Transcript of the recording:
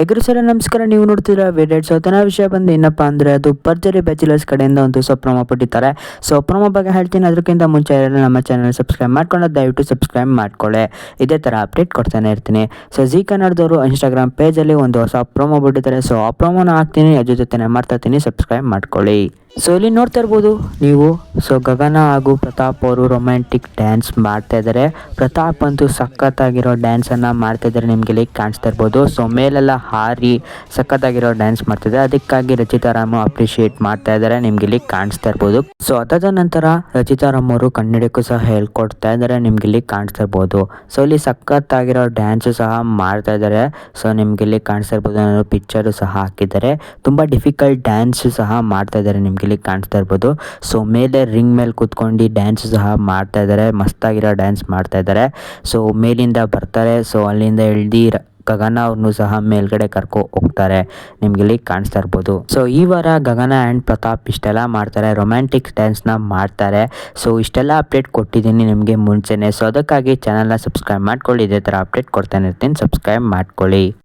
ಎಗರು ಸಲ ನಮಸ್ಕಾರ. ನೀವು ನೋಡ್ತಿದ್ರ ವೇಡೆಡ್ ಸೌತನ ವಿಷಯ ಬಂದು ಏನಪ್ಪಾ ಅಂದ್ರೆ ಅದು ಭರ್ಜರಿ ಬ್ಯಾಚುಲರ್ಸ್ ಕಡೆಯಿಂದ ಒಂದು ಪ್ರೊಮೋ ಕೊಟ್ಟಿದ್ದಾರೆ. ಪ್ರೊಮೋ ಬಗ್ಗೆ ಹೇಳ್ತೀನಿ. ಅದಕ್ಕಿಂತ ಮುಂಚೆ ನಮ್ಮ ಚಾನಲ್ ಸಬ್ಸ್ಕ್ರೈಬ್ ಮಾಡ್ಕೊಂಡು ದಯವಿಟ್ಟು ಸಬ್ಸ್ಕ್ರೈಬ್ ಮಾಡ್ಕೊಳ್ಳಿ. ಇದೇ ತರ ಅಪ್ಡೇಟ್ ಕೊಡ್ತಾನೆ ಇರ್ತೀನಿ. ಜಿ ಕನ್ನಡದವರು ಇನ್ಸ್ಟಾಗ್ರಾಮ್ ಪೇಜಲ್ಲಿ ಒಂದು ಹೊಸ ಪ್ರೊಮೋ ಬಿಟ್ಟಿದ್ದಾರೆ. ಆ ಪ್ರೊಮೋನ ಹಾಕ್ತೀನಿ, ಅದ್ರ ಜೊತೆ ಮಾಡ್ತಾ ಇರ್ತೀನಿ, ಸಬ್ಸ್ಕ್ರೈಬ್ ಮಾಡ್ಕೊಳ್ಳಿ. ಇಲ್ಲಿ ನೋಡ್ತಾ ಇರ್ಬೋದು ನೀವು. ಗಗನ ಹಾಗೂ ಪ್ರತಾಪ್ ಅವರು ರೊಮ್ಯಾಂಟಿಕ್ ಡ್ಯಾನ್ಸ್ ಮಾಡ್ತಾ ಇದ್ದಾರೆ. ಪ್ರತಾಪ್ ಅಂತೂ ಸಖತ್ತಾಗಿರೋ ಡ್ಯಾನ್ಸನ್ನು ಮಾಡ್ತಾ ಇದ್ದಾರೆ, ನಿಮಗೆ ಇಲ್ಲಿ ಕಾಣಿಸ್ತಾ ಇರ್ಬೋದು. ಮೇಲೆಲ್ಲ ಹಾರಿ ಸಖತ್ತಾಗಿರೋ ಡ್ಯಾನ್ಸ್ ಮಾಡ್ತಿದ್ದಾರೆ. ಅದಕ್ಕಾಗಿ ರಚಿತಾ ರಾಮ್ ಅಪ್ರಿಷಿಯೇಟ್ ಮಾಡ್ತಾ ಇದ್ದಾರೆ, ನಿಮ್ಗೆ ಇಲ್ಲಿ ಕಾಣಿಸ್ತಾ ಇರ್ಬೋದು. ಅದಾದ ನಂತರ ರಚಿತಾ ರಾಮ್ ಅವರು ಕನ್ನಡಕ್ಕೂ ಸಹ ಹೇಳ್ಕೊಡ್ತಾ ಇದ್ದಾರೆ, ನಿಮ್ಗೆ ಇಲ್ಲಿ ಕಾಣಿಸ್ತಾ ಇರ್ಬೋದು. ಇಲ್ಲಿ ಸಖತ್ತಾಗಿರೋ ಡ್ಯಾನ್ಸ್ ಸಹ ಮಾಡ್ತಾ ಇದ್ದಾರೆ. ನಿಮ್ಗೆ ಇಲ್ಲಿ ಕಾಣಿಸ್ತಾ ಇರ್ಬೋದು, ಪಿಕ್ಚರು ಸಹ ಹಾಕಿದ್ದಾರೆ. ತುಂಬಾ ಡಿಫಿಕಲ್ಟ್ ಡ್ಯಾನ್ಸ್ ಸಹ ಮಾಡ್ತಾ ಇದ್ದಾರೆ, ನಿಮ್ಗೆ ಇಲ್ಲಿ ಕಾಣಿಸ್ತಾ ಇರ್ಬೋದು. ಮೇಲೆ ರಿಂಗ್ ಮೇಲೆ ಕೂತ್ಕೊಂಡು ಡ್ಯಾನ್ಸ್ ಸಹ ಮಾಡ್ತಾ ಇದ್ದಾರೆ, ಮಸ್ತಾಗಿರೋ ಡ್ಯಾನ್ಸ್ ಮಾಡ್ತಾ ಇದ್ದಾರೆ. ಮೇಲಿಂದ ಬರ್ತಾರೆ, ಅಲ್ಲಿಂದ ಎಳ್ದಿ ಗಗನ ಅವ್ರನ್ನು ಸಹ ಮೇಲ್ಗಡೆ ಕರ್ಕೊ ಹೋಗ್ತಾರೆ, ನಿಮ್ಗೆ ಇಲ್ಲಿ ಕಾಣಿಸ್ತಾ ಇರ್ಬೋದು. ಈ ವಾರ ಗಗನ ಆ್ಯಂಡ್ ಪ್ರತಾಪ್ ಇಷ್ಟೆಲ್ಲ ಮಾಡ್ತಾರೆ, ರೊಮ್ಯಾಂಟಿಕ್ ಡ್ಯಾನ್ಸ್ನ ಮಾಡ್ತಾರೆ. ಇಷ್ಟೆಲ್ಲ ಅಪ್ಡೇಟ್ ಕೊಟ್ಟಿದ್ದೀನಿ ನಿಮಗೆ ಮುಂಚೆನೆ. ಅದಕ್ಕಾಗಿ ಚಾನಲ್ನ ಸಬ್ಸ್ಕ್ರೈಬ್ ಮಾಡ್ಕೊಳ್ಳಿ. ಇದೇ ಥರ ಅಪ್ಡೇಟ್ ಕೊಡ್ತಾನೆ ಇರ್ತೀನಿ, ಸಬ್ಸ್ಕ್ರೈಬ್ ಮಾಡ್ಕೊಳ್ಳಿ.